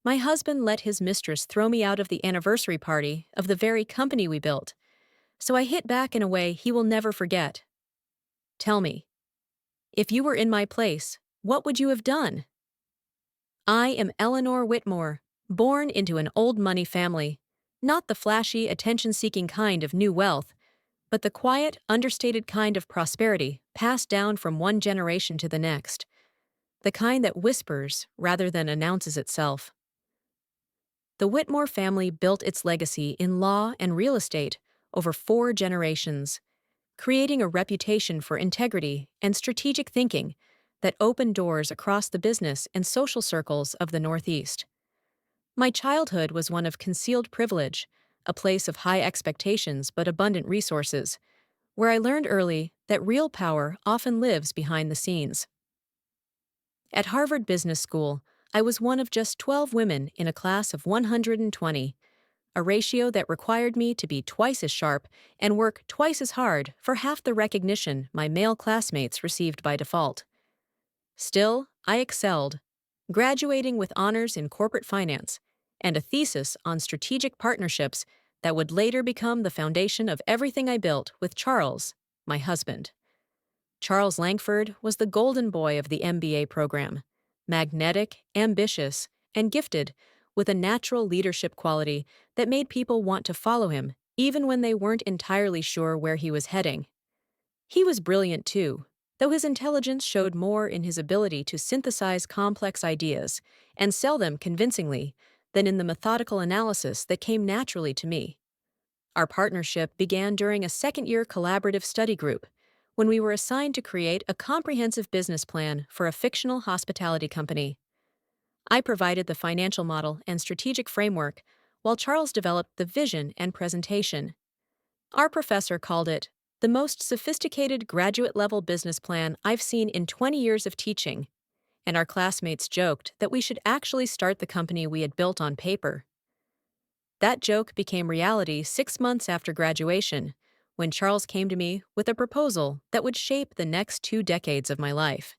My husband let his mistress throw me out of the anniversary party of the very company we built, so I hit back in a way he will never forget. Tell me, if you were in my place, what would you have done? I am Eleanor Whitmore, born into an old money family, not the flashy, attention seeking kind of new wealth, but the quiet, understated kind of prosperity passed down from one generation to the next, the kind that whispers rather than announces itself. The Whitmore family built its legacy in law and real estate over 4 generations, creating a reputation for integrity and strategic thinking that opened doors across the business and social circles of the Northeast. My childhood was one of concealed privilege, a place of high expectations but abundant resources, where I learned early that real power often lives behind the scenes. At Harvard Business School, I was one of just 12 women in a class of 120, a ratio that required me to be twice as sharp and work twice as hard for half the recognition my male classmates received by default. Still, I excelled, graduating with honors in corporate finance and a thesis on strategic partnerships that would later become the foundation of everything I built with Charles, my husband. Charles Langford was the golden boy of the MBA program, magnetic, ambitious, and gifted with a natural leadership quality that made people want to follow him even when they weren't entirely sure where he was heading. He was brilliant too, though his intelligence showed more in his ability to synthesize complex ideas and sell them convincingly than in the methodical analysis that came naturally to me. Our partnership began during a second-year collaborative study group, when we were assigned to create a comprehensive business plan for a fictional hospitality company. I provided the financial model and strategic framework, while Charles developed the vision and presentation. Our professor called it the most sophisticated graduate-level business plan I've seen in 20 years of teaching, and our classmates joked that we should actually start the company we had built on paper. That joke became reality 6 months after graduation, when Charles came to me with a proposal that would shape the next 2 decades of my life.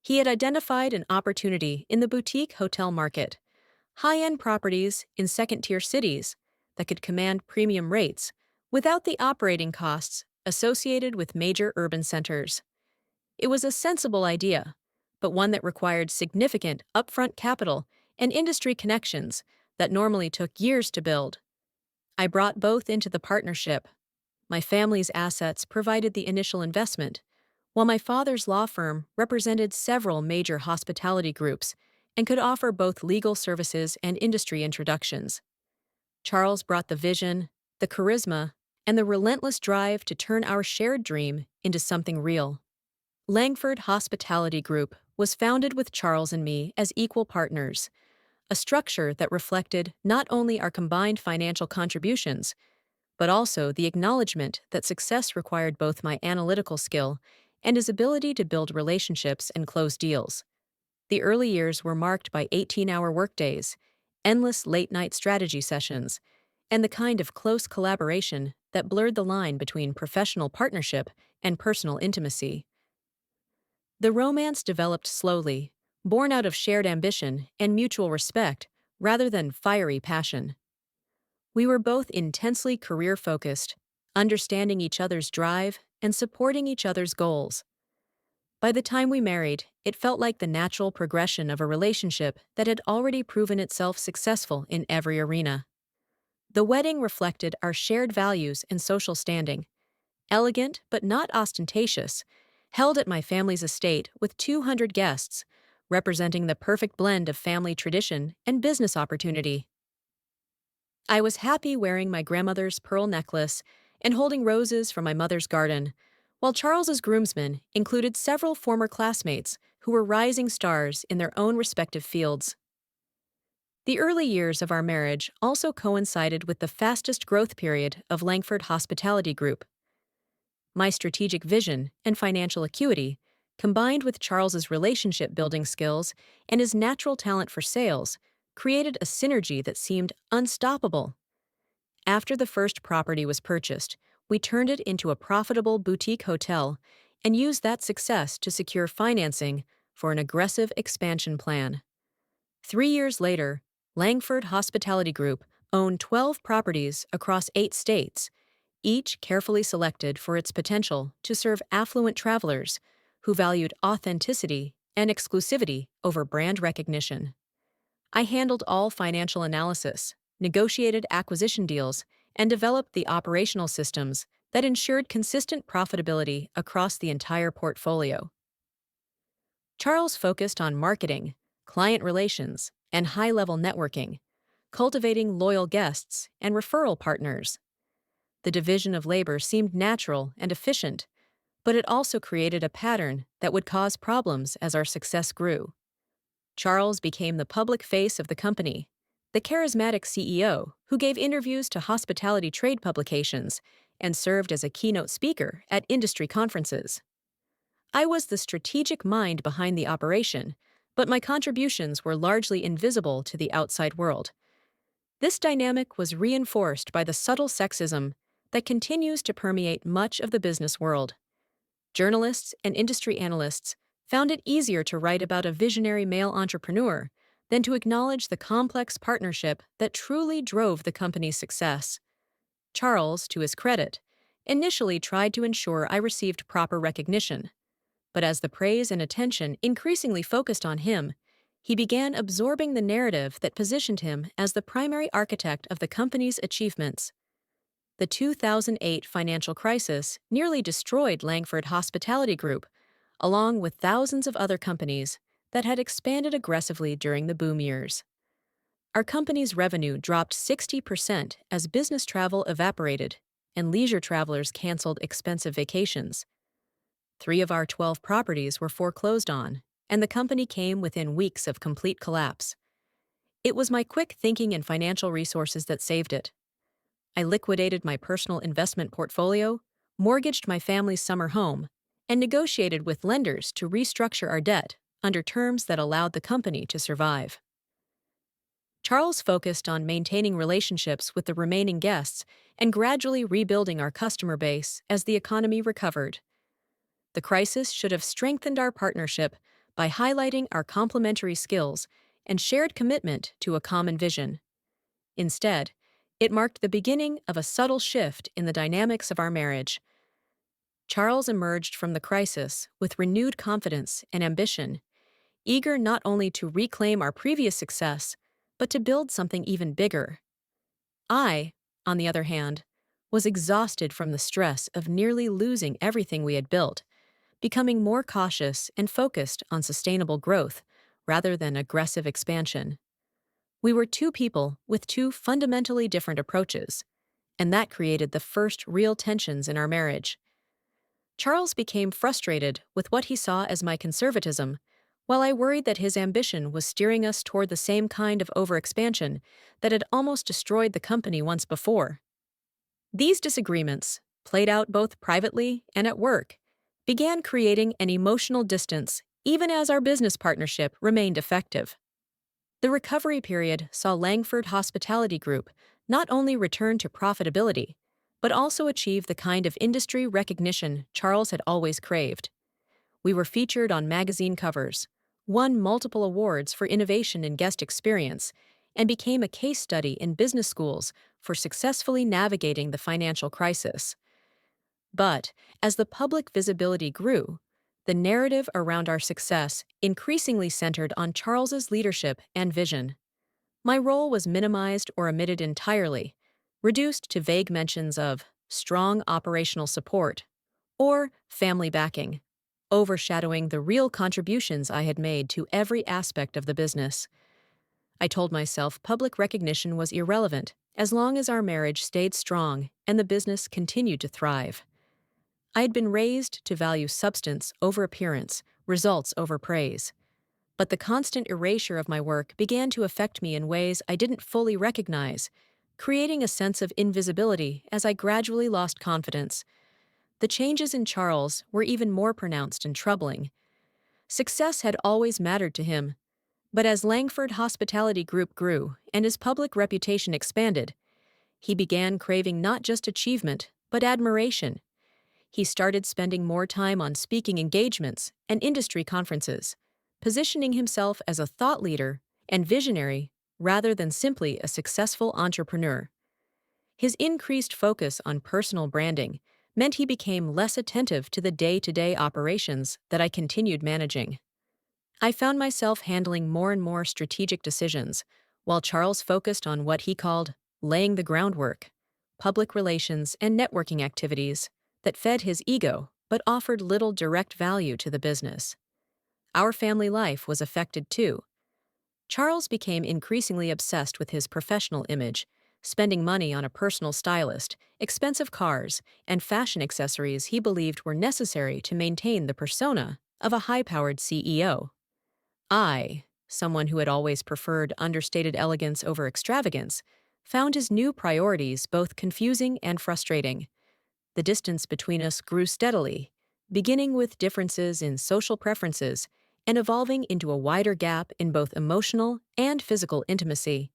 He had identified an opportunity in the boutique hotel market, high-end properties in second-tier cities that could command premium rates without the operating costs associated with major urban centers. It was a sensible idea, but one that required significant upfront capital and industry connections that normally took years to build. I brought both into the partnership. My family's assets provided the initial investment, while my father's law firm represented several major hospitality groups and could offer both legal services and industry introductions. Charles brought the vision, the charisma, and the relentless drive to turn our shared dream into something real. Langford Hospitality Group was founded with Charles and me as equal partners, a structure that reflected not only our combined financial contributions, but also the acknowledgement that success required both my analytical skill and his ability to build relationships and close deals. The early years were marked by 18-hour workdays, endless late-night strategy sessions, and the kind of close collaboration that blurred the line between professional partnership and personal intimacy. The romance developed slowly, born out of shared ambition and mutual respect rather than fiery passion. We were both intensely career-focused, understanding each other's drive and supporting each other's goals. By the time we married, it felt like the natural progression of a relationship that had already proven itself successful in every arena. The wedding reflected our shared values and social standing, elegant but not ostentatious, held at my family's estate with 200 guests, representing the perfect blend of family tradition and business opportunity. I was happy wearing my grandmother's pearl necklace and holding roses from my mother's garden, while Charles's groomsmen included several former classmates who were rising stars in their own respective fields. The early years of our marriage also coincided with the fastest growth period of Langford Hospitality Group. My strategic vision and financial acuity, combined with Charles's relationship-building skills and his natural talent for sales, created a synergy that seemed unstoppable. After the first property was purchased, we turned it into a profitable boutique hotel and used that success to secure financing for an aggressive expansion plan. 3 years later, Langford Hospitality Group owned 12 properties across 8 states, each carefully selected for its potential to serve affluent travelers who valued authenticity and exclusivity over brand recognition. I handled all financial analysis, negotiated acquisition deals, and developed the operational systems that ensured consistent profitability across the entire portfolio. Charles focused on marketing, client relations, and high-level networking, cultivating loyal guests and referral partners. The division of labor seemed natural and efficient, but it also created a pattern that would cause problems as our success grew. Charles became the public face of the company, the charismatic CEO who gave interviews to hospitality trade publications and served as a keynote speaker at industry conferences. I was the strategic mind behind the operation, but my contributions were largely invisible to the outside world. This dynamic was reinforced by the subtle sexism that continues to permeate much of the business world. Journalists and industry analysts found it easier to write about a visionary male entrepreneur than to acknowledge the complex partnership that truly drove the company's success. Charles, to his credit, initially tried to ensure I received proper recognition, but as the praise and attention increasingly focused on him, he began absorbing the narrative that positioned him as the primary architect of the company's achievements. The 2008 financial crisis nearly destroyed Langford Hospitality Group, along with thousands of other companies that had expanded aggressively during the boom years. Our company's revenue dropped 60% as business travel evaporated and leisure travelers canceled expensive vacations. 3 of our 12 properties were foreclosed on, and the company came within weeks of complete collapse. It was my quick thinking and financial resources that saved it. I liquidated my personal investment portfolio, mortgaged my family's summer home, and negotiated with lenders to restructure our debt under terms that allowed the company to survive. Charles focused on maintaining relationships with the remaining guests and gradually rebuilding our customer base as the economy recovered. The crisis should have strengthened our partnership by highlighting our complementary skills and shared commitment to a common vision. Instead, it marked the beginning of a subtle shift in the dynamics of our marriage. Charles emerged from the crisis with renewed confidence and ambition, eager not only to reclaim our previous success, but to build something even bigger. I, on the other hand, was exhausted from the stress of nearly losing everything we had built, becoming more cautious and focused on sustainable growth rather than aggressive expansion. We were 2 people with 2 fundamentally different approaches, and that created the first real tensions in our marriage. Charles became frustrated with what he saw as my conservatism, while I worried that his ambition was steering us toward the same kind of overexpansion that had almost destroyed the company once before. These disagreements, played out both privately and at work, began creating an emotional distance even as our business partnership remained effective. The recovery period saw Langford Hospitality Group not only return to profitability, but also achieve the kind of industry recognition Charles had always craved. We were featured on magazine covers, won multiple awards for innovation in guest experience, and became a case study in business schools for successfully navigating the financial crisis. But, as the public visibility grew, the narrative around our success increasingly centered on Charles's leadership and vision. My role was minimized or omitted entirely, reduced to vague mentions of strong operational support or family backing, overshadowing the real contributions I had made to every aspect of the business. I told myself public recognition was irrelevant as long as our marriage stayed strong and the business continued to thrive. I had been raised to value substance over appearance, results over praise. But the constant erasure of my work began to affect me in ways I didn't fully recognize, creating a sense of invisibility as I gradually lost confidence. The changes in Charles were even more pronounced and troubling. Success had always mattered to him, but as Langford Hospitality Group grew and his public reputation expanded, he began craving not just achievement, but admiration. He started spending more time on speaking engagements and industry conferences, positioning himself as a thought leader and visionary rather than simply a successful entrepreneur. His increased focus on personal branding meant he became less attentive to the day-to-day operations that I continued managing. I found myself handling more and more strategic decisions, while Charles focused on what he called laying the groundwork, public relations, and networking activities that fed his ego but offered little direct value to the business. Our family life was affected too. Charles became increasingly obsessed with his professional image, spending money on a personal stylist, expensive cars, and fashion accessories he believed were necessary to maintain the persona of a high-powered CEO. I, someone who had always preferred understated elegance over extravagance, found his new priorities both confusing and frustrating. The distance between us grew steadily, beginning with differences in social preferences and evolving into a wider gap in both emotional and physical intimacy.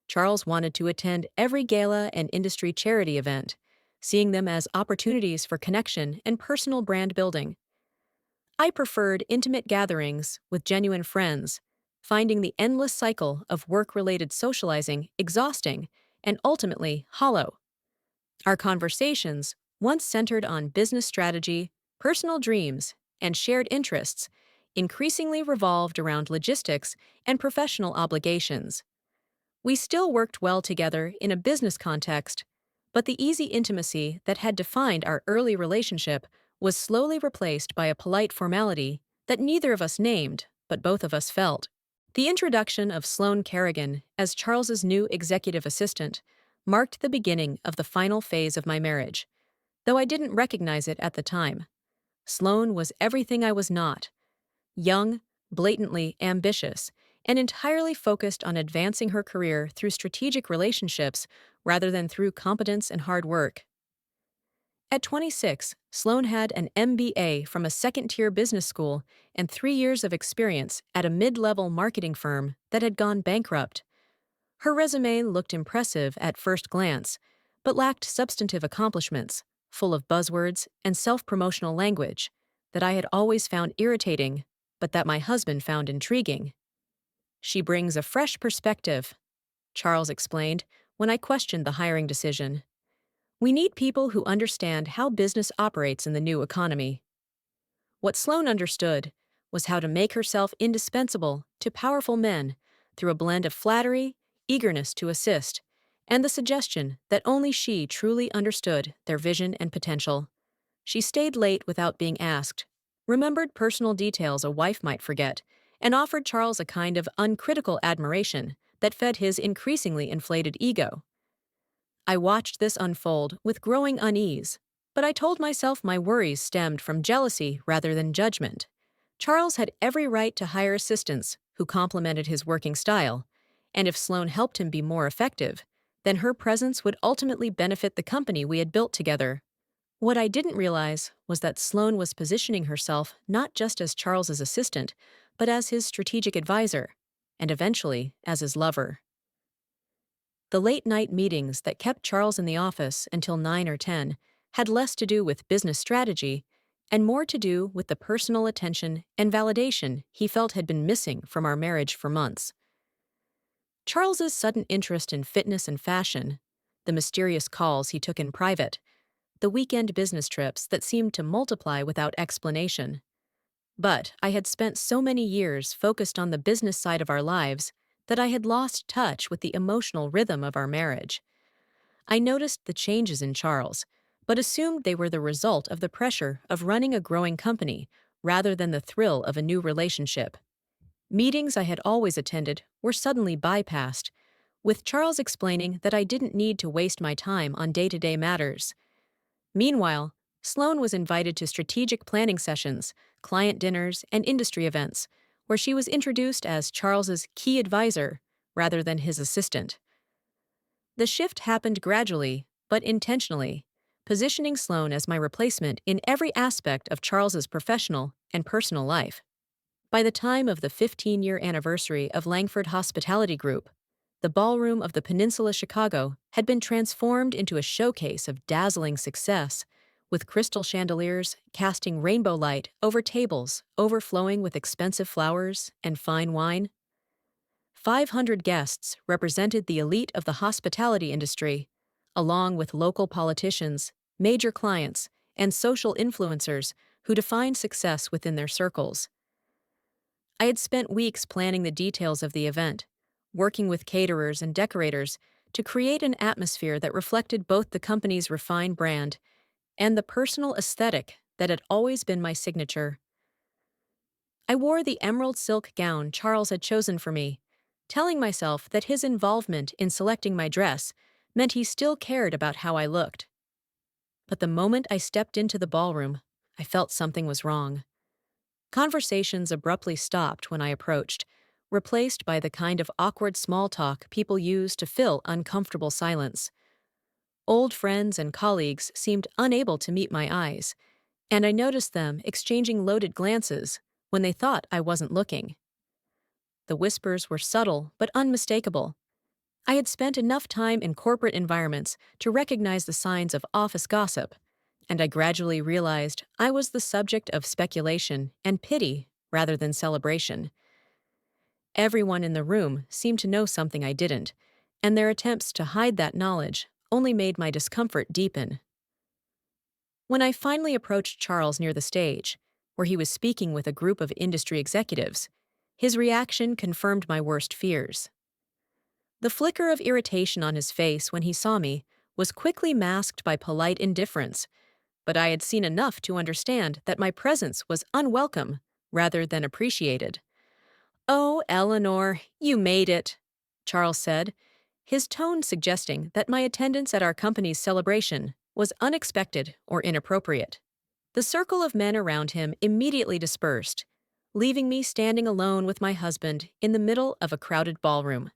Charles wanted to attend every gala and industry charity event, seeing them as opportunities for connection and personal brand building. I preferred intimate gatherings with genuine friends, finding the endless cycle of work-related socializing exhausting and ultimately hollow. Our conversations, once centered on business strategy, personal dreams, and shared interests, increasingly revolved around logistics and professional obligations. We still worked well together in a business context, but the easy intimacy that had defined our early relationship was slowly replaced by a polite formality that neither of us named, but both of us felt. The introduction of Sloan Kerrigan as Charles's new executive assistant marked the beginning of the final phase of my marriage, though I didn't recognize it at the time. Sloan was everything I was not: young, blatantly ambitious, and entirely focused on advancing her career through strategic relationships rather than through competence and hard work. At 26, Sloan had an MBA from a second-tier business school and 3 years of experience at a mid-level marketing firm that had gone bankrupt. Her resume looked impressive at first glance, but lacked substantive accomplishments, full of buzzwords and self-promotional language that I had always found irritating, but that my husband found intriguing. "She brings a fresh perspective," Charles explained when I questioned the hiring decision. "We need people who understand how business operates in the new economy." What Sloan understood was how to make herself indispensable to powerful men through a blend of flattery, eagerness to assist, and the suggestion that only she truly understood their vision and potential. She stayed late without being asked, remembered personal details a wife might forget, and offered Charles a kind of uncritical admiration that fed his increasingly inflated ego. I watched this unfold with growing unease, but I told myself my worries stemmed from jealousy rather than judgment. Charles had every right to hire assistants who complemented his working style, and if Sloan helped him be more effective, then her presence would ultimately benefit the company we had built together. What I didn't realize was that Sloan was positioning herself not just as Charles's assistant, but as his strategic advisor, and eventually as his lover. The late-night meetings that kept Charles in the office until 9 or 10 had less to do with business strategy and more to do with the personal attention and validation he felt had been missing from our marriage for months. Charles's sudden interest in fitness and fashion, the mysterious calls he took in private, the weekend business trips that seemed to multiply without explanation. But I had spent so many years focused on the business side of our lives that I had lost touch with the emotional rhythm of our marriage. I noticed the changes in Charles, but assumed they were the result of the pressure of running a growing company rather than the thrill of a new relationship. Meetings I had always attended were suddenly bypassed, with Charles explaining that I didn't need to waste my time on day-to-day matters. Meanwhile, Sloan was invited to strategic planning sessions, client dinners, and industry events, where she was introduced as Charles's key advisor rather than his assistant. The shift happened gradually, but intentionally, positioning Sloan as my replacement in every aspect of Charles's professional and personal life. By the time of the 15-year anniversary of Langford Hospitality Group, the ballroom of the Peninsula Chicago had been transformed into a showcase of dazzling success, with crystal chandeliers casting rainbow light over tables overflowing with expensive flowers and fine wine. 500 guests represented the elite of the hospitality industry, along with local politicians, major clients, and social influencers who defined success within their circles. I had spent weeks planning the details of the event, working with caterers and decorators to create an atmosphere that reflected both the company's refined brand and the personal aesthetic that had always been my signature. I wore the emerald silk gown Charles had chosen for me, telling myself that his involvement in selecting my dress meant he still cared about how I looked. But the moment I stepped into the ballroom, I felt something was wrong. Conversations abruptly stopped when I approached, replaced by the kind of awkward small talk people use to fill uncomfortable silence. Old friends and colleagues seemed unable to meet my eyes, and I noticed them exchanging loaded glances when they thought I wasn't looking. The whispers were subtle but unmistakable. I had spent enough time in corporate environments to recognize the signs of office gossip, and I gradually realized I was the subject of speculation and pity rather than celebration. Everyone in the room seemed to know something I didn't, and their attempts to hide that knowledge only made my discomfort deepen. When I finally approached Charles near the stage, where he was speaking with a group of industry executives, his reaction confirmed my worst fears. The flicker of irritation on his face when he saw me was quickly masked by polite indifference, but I had seen enough to understand that my presence was unwelcome rather than appreciated. "Oh, Eleanor, you made it," Charles said, his tone suggesting that my attendance at our company's celebration was unexpected or inappropriate. The circle of men around him immediately dispersed, leaving me standing alone with my husband in the middle of a crowded ballroom.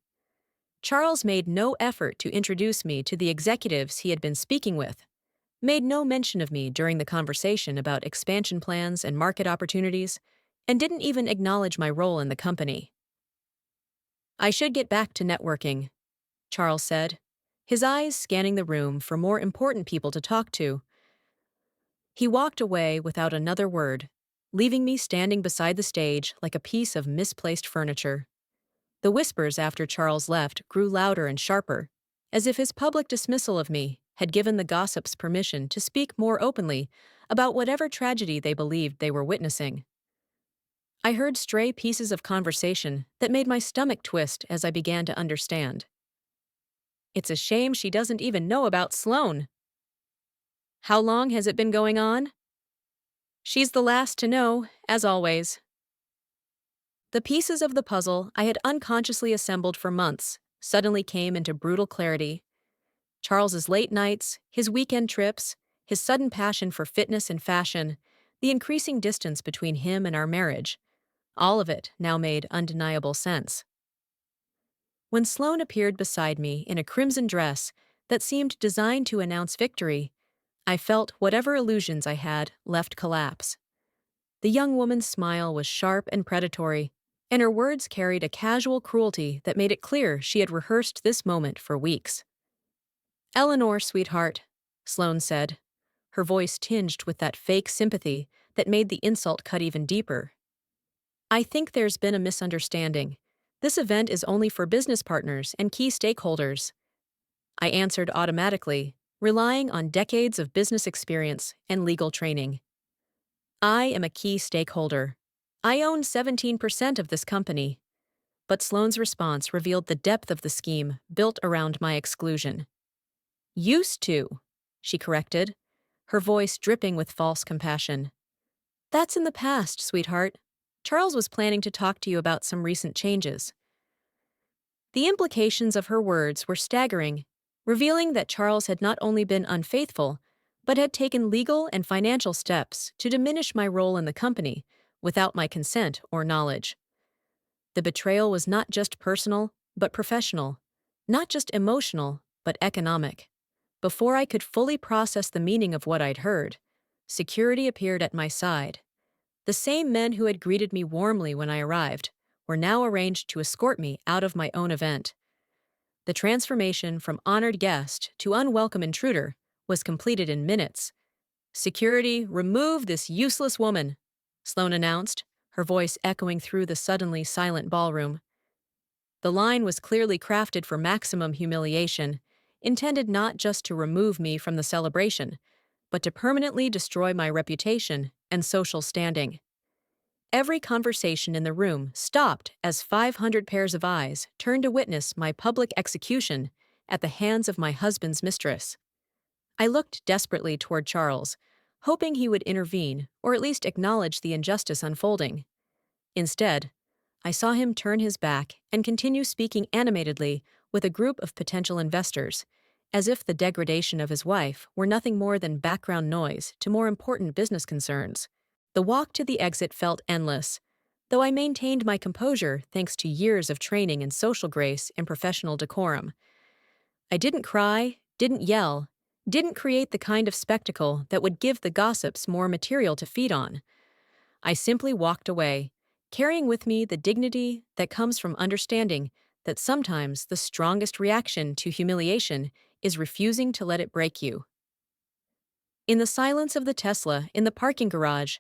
Charles made no effort to introduce me to the executives he had been speaking with, made no mention of me during the conversation about expansion plans and market opportunities, and didn't even acknowledge my role in the company. "I should get back to networking," Charles said, his eyes scanning the room for more important people to talk to. He walked away without another word, leaving me standing beside the stage like a piece of misplaced furniture. The whispers after Charles left grew louder and sharper, as if his public dismissal of me had given the gossips permission to speak more openly about whatever tragedy they believed they were witnessing. I heard stray pieces of conversation that made my stomach twist as I began to understand. "It's a shame she doesn't even know about Sloan." "How long has it been going on?" "She's the last to know, as always." The pieces of the puzzle I had unconsciously assembled for months suddenly came into brutal clarity. Charles's late nights, his weekend trips, his sudden passion for fitness and fashion, the increasing distance between him and our marriage, all of it now made undeniable sense. When Sloan appeared beside me in a crimson dress that seemed designed to announce victory, I felt whatever illusions I had left collapse. The young woman's smile was sharp and predatory, and her words carried a casual cruelty that made it clear she had rehearsed this moment for weeks. "Eleanor, sweetheart," Sloan said, her voice tinged with that fake sympathy that made the insult cut even deeper. "I think there's been a misunderstanding. This event is only for business partners and key stakeholders." I answered automatically, relying on decades of business experience and legal training. "I am a key stakeholder. I own 17% of this company." But Sloane's response revealed the depth of the scheme built around my exclusion. "Used to," she corrected, her voice dripping with false compassion. "That's in the past, sweetheart. Charles was planning to talk to you about some recent changes." The implications of her words were staggering, revealing that Charles had not only been unfaithful, but had taken legal and financial steps to diminish my role in the company without my consent or knowledge. The betrayal was not just personal, but professional, not just emotional, but economic. Before I could fully process the meaning of what I'd heard, security appeared at my side. The same men who had greeted me warmly when I arrived were now arranged to escort me out of my own event. The transformation from honored guest to unwelcome intruder was completed in minutes. "Security, remove this useless woman," Sloan announced, her voice echoing through the suddenly silent ballroom. The line was clearly crafted for maximum humiliation, intended not just to remove me from the celebration, but to permanently destroy my reputation and social standing. Every conversation in the room stopped as 500 pairs of eyes turned to witness my public execution at the hands of my husband's mistress. I looked desperately toward Charles, hoping he would intervene or at least acknowledge the injustice unfolding. Instead, I saw him turn his back and continue speaking animatedly with a group of potential investors, as if the degradation of his wife were nothing more than background noise to more important business concerns. The walk to the exit felt endless, though I maintained my composure thanks to years of training in social grace and professional decorum. I didn't cry, didn't yell, didn't create the kind of spectacle that would give the gossips more material to feed on. I simply walked away, carrying with me the dignity that comes from understanding that sometimes the strongest reaction to humiliation is refusing to let it break you. In the silence of the Tesla in the parking garage,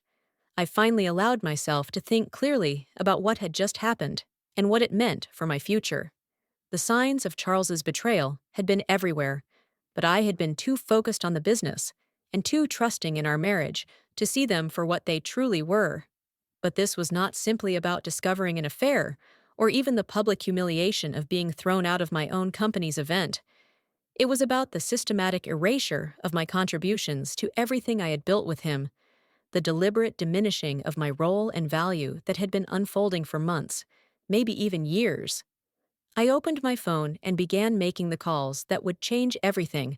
I finally allowed myself to think clearly about what had just happened and what it meant for my future. The signs of Charles's betrayal had been everywhere, but I had been too focused on the business and too trusting in our marriage to see them for what they truly were. But this was not simply about discovering an affair or even the public humiliation of being thrown out of my own company's event. It was about the systematic erasure of my contributions to everything I had built with him, the deliberate diminishing of my role and value that had been unfolding for months, maybe even years. I opened my phone and began making the calls that would change everything.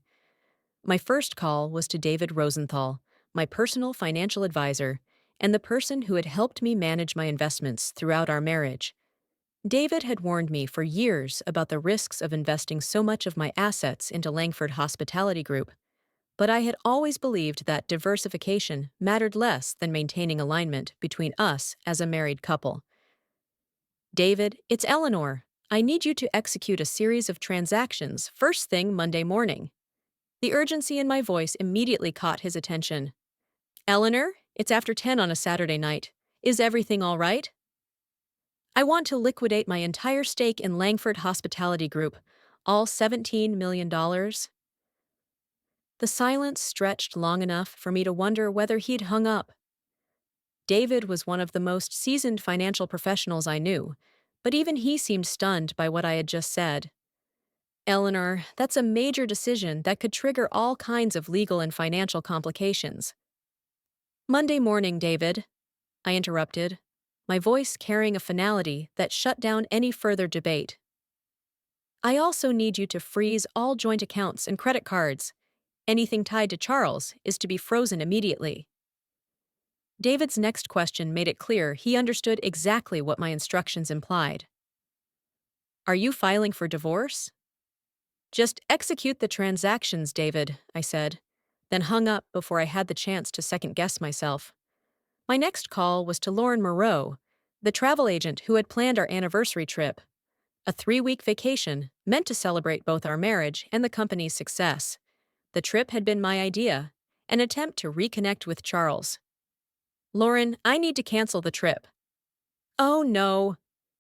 My first call was to David Rosenthal, my personal financial advisor, and the person who had helped me manage my investments throughout our marriage. David had warned me for years about the risks of investing so much of my assets into Langford Hospitality Group, but I had always believed that diversification mattered less than maintaining alignment between us as a married couple. David, it's Eleanor. I need you to execute a series of transactions first thing Monday morning. The urgency in my voice immediately caught his attention. Eleanor, it's after 10 on a Saturday night. Is everything all right? I want to liquidate my entire stake in Langford Hospitality Group, all $17 million. The silence stretched long enough for me to wonder whether he'd hung up. David was one of the most seasoned financial professionals I knew, but even he seemed stunned by what I had just said. Eleanor, that's a major decision that could trigger all kinds of legal and financial complications. Monday morning, David, I interrupted, my voice carrying a finality that shut down any further debate. I also need you to freeze all joint accounts and credit cards. Anything tied to Charles is to be frozen immediately. David's next question made it clear he understood exactly what my instructions implied. Are you filing for divorce? Just execute the transactions, David, I said, then hung up before I had the chance to second-guess myself. My next call was to Lauren Moreau, the travel agent who had planned our anniversary trip, a 3-week vacation meant to celebrate both our marriage and the company's success. The trip had been my idea, an attempt to reconnect with Charles. Lauren, I need to cancel the trip. Oh no.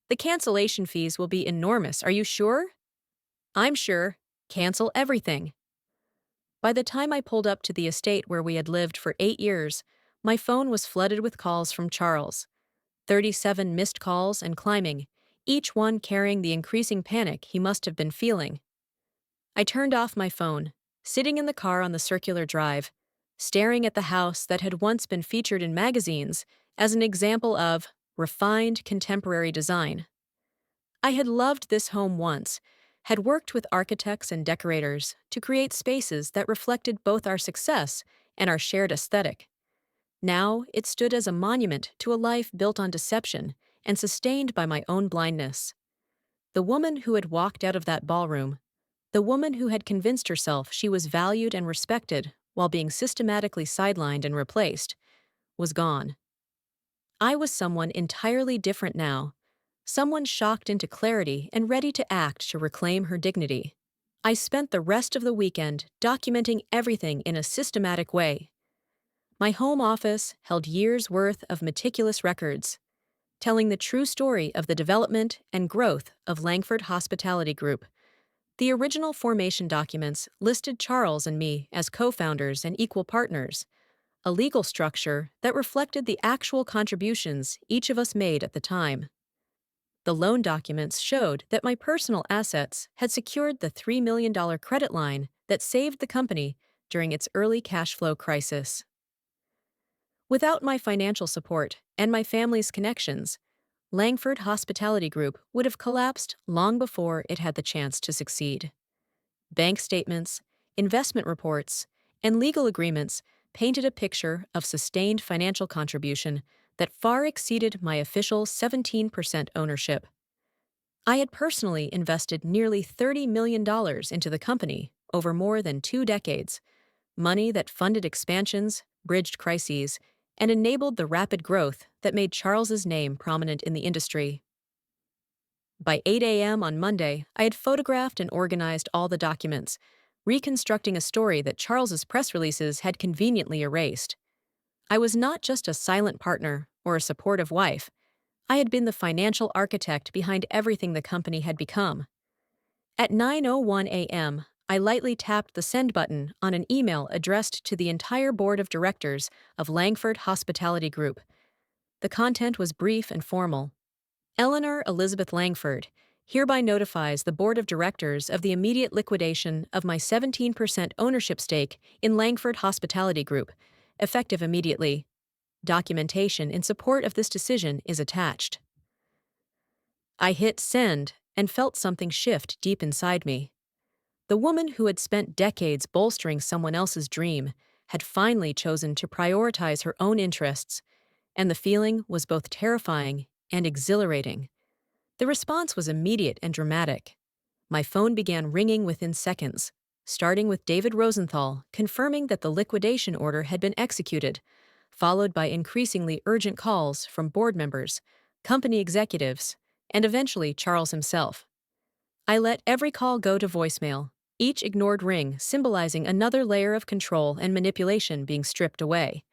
The cancellation fees will be enormous, are you sure? I'm sure. Cancel everything. By the time I pulled up to the estate where we had lived for 8 years, my phone was flooded with calls from Charles. 37 missed calls and climbing, each one carrying the increasing panic he must have been feeling. I turned off my phone, sitting in the car on the circular drive, staring at the house that had once been featured in magazines as an example of refined contemporary design. I had loved this home once, had worked with architects and decorators to create spaces that reflected both our success and our shared aesthetic. Now it stood as a monument to a life built on deception and sustained by my own blindness. The woman who had walked out of that ballroom, the woman who had convinced herself she was valued and respected while being systematically sidelined and replaced, was gone. I was someone entirely different now, someone shocked into clarity and ready to act to reclaim her dignity. I spent the rest of the weekend documenting everything in a systematic way. My home office held years' worth of meticulous records, telling the true story of the development and growth of Langford Hospitality Group. The original formation documents listed Charles and me as co-founders and equal partners, a legal structure that reflected the actual contributions each of us made at the time. The loan documents showed that my personal assets had secured the $3 million credit line that saved the company during its early cash flow crisis. Without my financial support and my family's connections, Langford Hospitality Group would have collapsed long before it had the chance to succeed. Bank statements, investment reports, and legal agreements painted a picture of sustained financial contribution that far exceeded my official 17% ownership. I had personally invested nearly $30 million into the company over more than 2 decades, money that funded expansions, bridged crises, and enabled the rapid growth that made Charles's name prominent in the industry. By 8 a.m. on Monday, I had photographed and organized all the documents, reconstructing a story that Charles's press releases had conveniently erased. I was not just a silent partner or a supportive wife. I had been the financial architect behind everything the company had become. At 9:01 a.m., I lightly tapped the send button on an email addressed to the entire board of directors of Langford Hospitality Group. The content was brief and formal. Eleanor Elizabeth Langford hereby notifies the board of directors of the immediate liquidation of my 17% ownership stake in Langford Hospitality Group, effective immediately. Documentation in support of this decision is attached. I hit send and felt something shift deep inside me. The woman who had spent decades bolstering someone else's dream had finally chosen to prioritize her own interests, and the feeling was both terrifying and exhilarating. The response was immediate and dramatic. My phone began ringing within seconds, starting with David Rosenthal confirming that the liquidation order had been executed, followed by increasingly urgent calls from board members, company executives, and eventually Charles himself. I let every call go to voicemail, each ignored ring symbolizing another layer of control and manipulation being stripped away.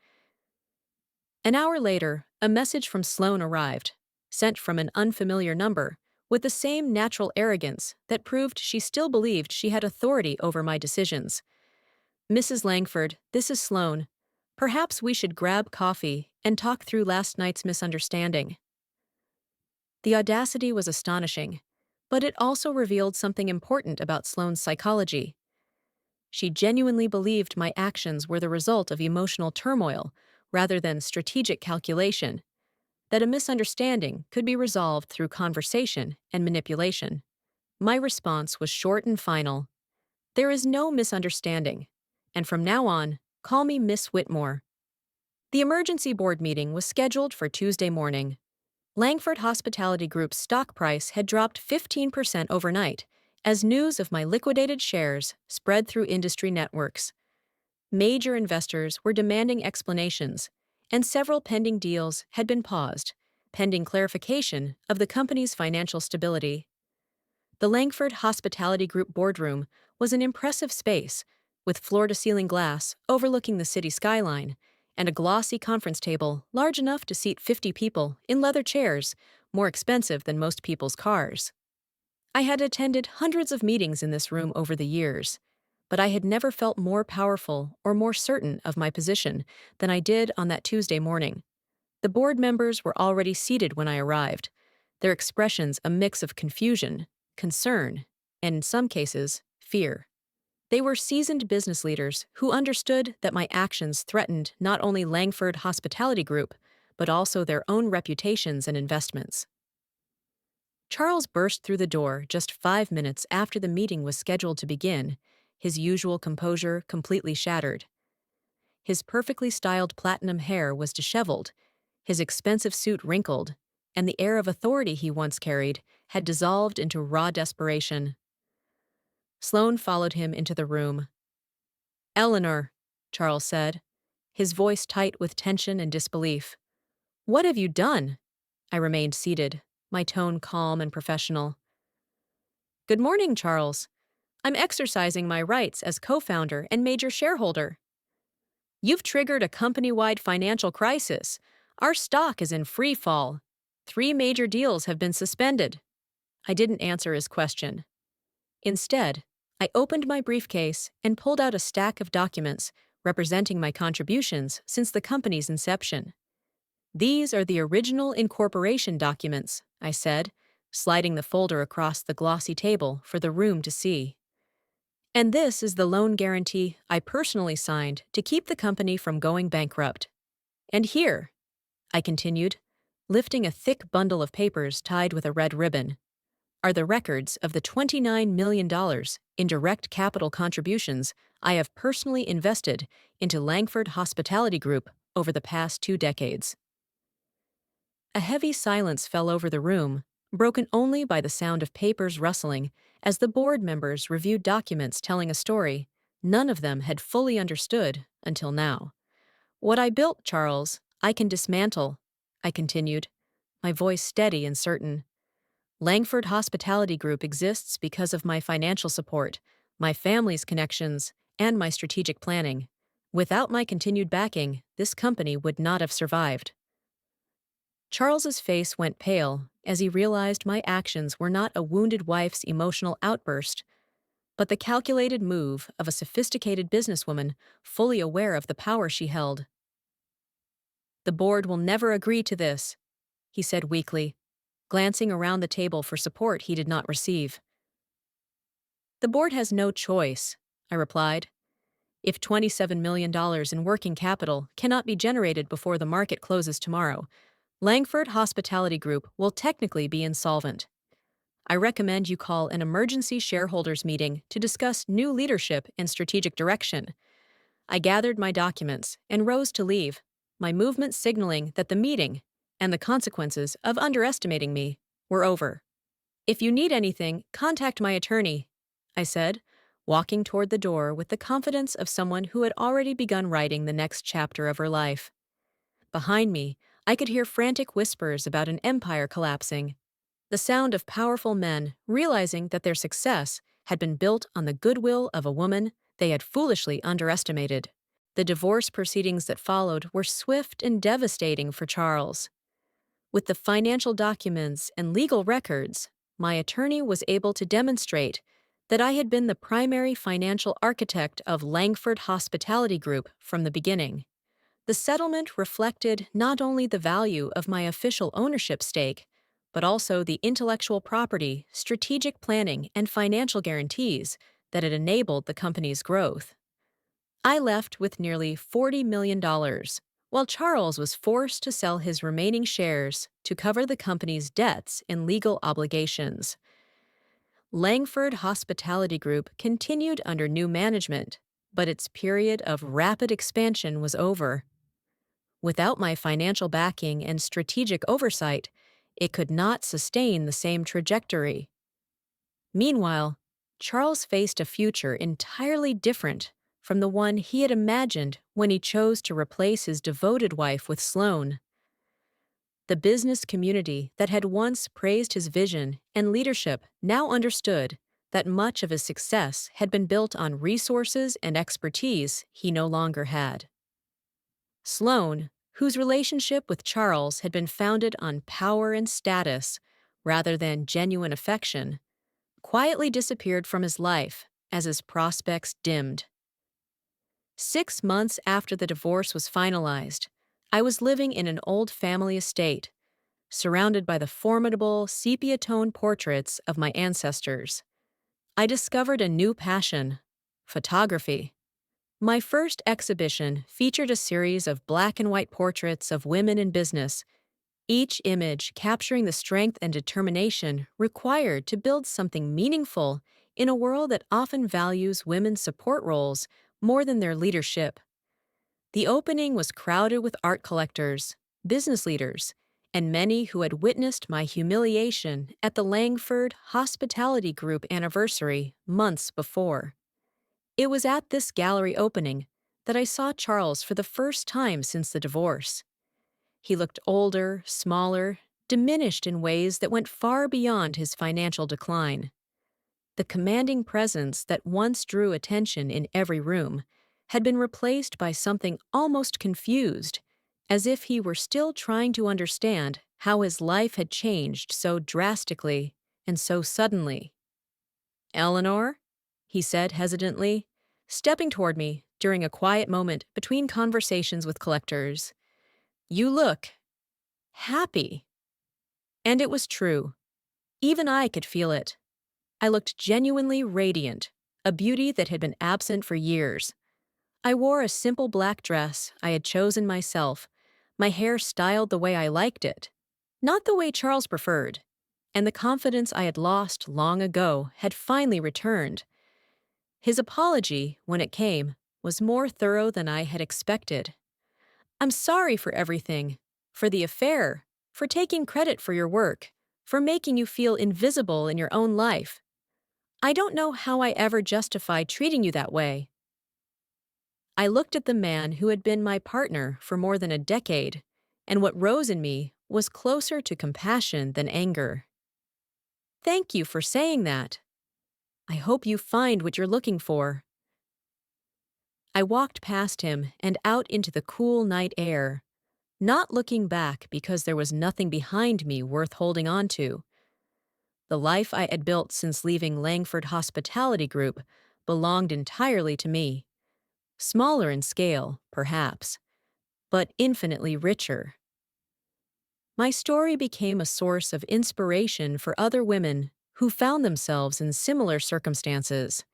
An hour later, a message from Sloan arrived, sent from an unfamiliar number, with the same natural arrogance that proved she still believed she had authority over my decisions. "Mrs. Langford, this is Sloan. Perhaps we should grab coffee and talk through last night's misunderstanding." The audacity was astonishing, but it also revealed something important about Sloan's psychology. She genuinely believed my actions were the result of emotional turmoil rather than strategic calculation, that a misunderstanding could be resolved through conversation and manipulation. My response was short and final. "There is no misunderstanding, and from now on, call me Miss Whitmore." The emergency board meeting was scheduled for Tuesday morning. Langford Hospitality Group's stock price had dropped 15% overnight as news of my liquidated shares spread through industry networks. Major investors were demanding explanations, and several pending deals had been paused, pending clarification of the company's financial stability. The Langford Hospitality Group boardroom was an impressive space, with floor-to-ceiling glass overlooking the city skyline, and a glossy conference table large enough to seat 50 people in leather chairs, more expensive than most people's cars. I had attended hundreds of meetings in this room over the years, but I had never felt more powerful or more certain of my position than I did on that Tuesday morning. The board members were already seated when I arrived, their expressions a mix of confusion, concern, and in some cases, fear. They were seasoned business leaders who understood that my actions threatened not only Langford Hospitality Group, but also their own reputations and investments. Charles burst through the door just 5 minutes after the meeting was scheduled to begin, his usual composure completely shattered. His perfectly styled platinum hair was disheveled, his expensive suit wrinkled, and the air of authority he once carried had dissolved into raw desperation. Sloan followed him into the room. "Eleanor," Charles said, his voice tight with tension and disbelief. "What have you done?" I remained seated, my tone calm and professional. "Good morning, Charles. I'm exercising my rights as co-founder and major shareholder. You've triggered a company-wide financial crisis. Our stock is in free fall. 3 major deals have been suspended. I didn't answer his question. Instead, I opened my briefcase and pulled out a stack of documents representing my contributions since the company's inception. These are the original incorporation documents, I said, sliding the folder across the glossy table for the room to see. And this is the loan guarantee I personally signed to keep the company from going bankrupt. And here, I continued, lifting a thick bundle of papers tied with a red ribbon, are the records of the $29 million in direct capital contributions I have personally invested into Langford Hospitality Group over the past 2 decades. A heavy silence fell over the room, broken only by the sound of papers rustling as the board members reviewed documents telling a story none of them had fully understood until now. What I built, Charles, I can dismantle, I continued, my voice steady and certain. Langford Hospitality Group exists because of my financial support, my family's connections, and my strategic planning. Without my continued backing, this company would not have survived. Charles's face went pale as he realized my actions were not a wounded wife's emotional outburst, but the calculated move of a sophisticated businesswoman fully aware of the power she held. The board will never agree to this, he said weakly, glancing around the table for support he did not receive. The board has no choice, I replied. If $27 million in working capital cannot be generated before the market closes tomorrow, Langford Hospitality Group will technically be insolvent. I recommend you call an emergency shareholders meeting to discuss new leadership and strategic direction. I gathered my documents and rose to leave, my movement signaling that the meeting, and the consequences of underestimating me, were over. If you need anything, contact my attorney, I said, walking toward the door with the confidence of someone who had already begun writing the next chapter of her life. Behind me, I could hear frantic whispers about an empire collapsing, the sound of powerful men realizing that their success had been built on the goodwill of a woman they had foolishly underestimated. The divorce proceedings that followed were swift and devastating for Charles. With the financial documents and legal records, my attorney was able to demonstrate that I had been the primary financial architect of Langford Hospitality Group from the beginning. The settlement reflected not only the value of my official ownership stake, but also the intellectual property, strategic planning, and financial guarantees that had enabled the company's growth. I left with nearly $40 million, while Charles was forced to sell his remaining shares to cover the company's debts and legal obligations. Langford Hospitality Group continued under new management, but its period of rapid expansion was over. Without my financial backing and strategic oversight, it could not sustain the same trajectory. Meanwhile, Charles faced a future entirely different from the one he had imagined when he chose to replace his devoted wife with Sloan. The business community that had once praised his vision and leadership now understood that much of his success had been built on resources and expertise he no longer had. Sloan, whose relationship with Charles had been founded on power and status rather than genuine affection, quietly disappeared from his life as his prospects dimmed. 6 months after the divorce was finalized, I was living in an old family estate, surrounded by the formidable sepia-tone portraits of my ancestors. I discovered a new passion: photography. My first exhibition featured a series of black and white portraits of women in business, each image capturing the strength and determination required to build something meaningful in a world that often values women's support roles more than their leadership. The opening was crowded with art collectors, business leaders, and many who had witnessed my humiliation at the Langford Hospitality Group anniversary months before. It was at this gallery opening that I saw Charles for the first time since the divorce. He looked older, smaller, diminished in ways that went far beyond his financial decline. The commanding presence that once drew attention in every room had been replaced by something almost confused, as if he were still trying to understand how his life had changed so drastically and so suddenly. "Eleanor?" he said hesitantly, stepping toward me during a quiet moment between conversations with collectors. "You look happy." And it was true. Even I could feel it. I looked genuinely radiant, a beauty that had been absent for years. I wore a simple black dress I had chosen myself, my hair styled the way I liked it, not the way Charles preferred, and the confidence I had lost long ago had finally returned. His apology, when it came, was more thorough than I had expected. "I'm sorry for everything, for the affair, for taking credit for your work, for making you feel invisible in your own life. I don't know how I ever justified treating you that way." I looked at the man who had been my partner for more than a decade, and what rose in me was closer to compassion than anger. "Thank you for saying that. I hope you find what you're looking for." I walked past him and out into the cool night air, not looking back because there was nothing behind me worth holding on to. The life I had built since leaving Langford Hospitality Group belonged entirely to me. Smaller in scale, perhaps, but infinitely richer. My story became a source of inspiration for other women who found themselves in similar circumstances.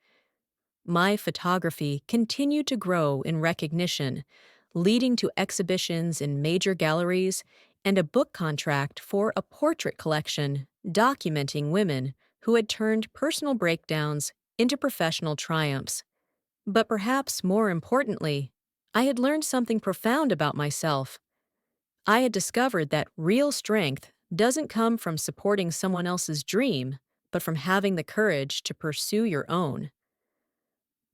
My photography continued to grow in recognition, leading to exhibitions in major galleries and a book contract for a portrait collection documenting women who had turned personal breakdowns into professional triumphs. But perhaps more importantly, I had learned something profound about myself. I had discovered that real strength doesn't come from supporting someone else's dream, but from having the courage to pursue your own.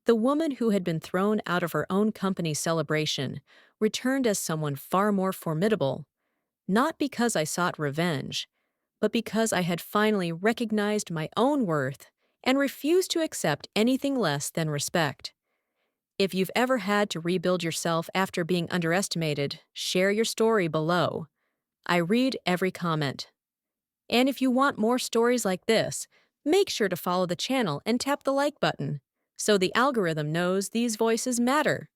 The woman who had been thrown out of her own company's celebration returned as someone far more formidable, not because I sought revenge, but because I had finally recognized my own worth and refused to accept anything less than respect. If you've ever had to rebuild yourself after being underestimated, share your story below. I read every comment. And if you want more stories like this, make sure to follow the channel and tap the like button so the algorithm knows these voices matter.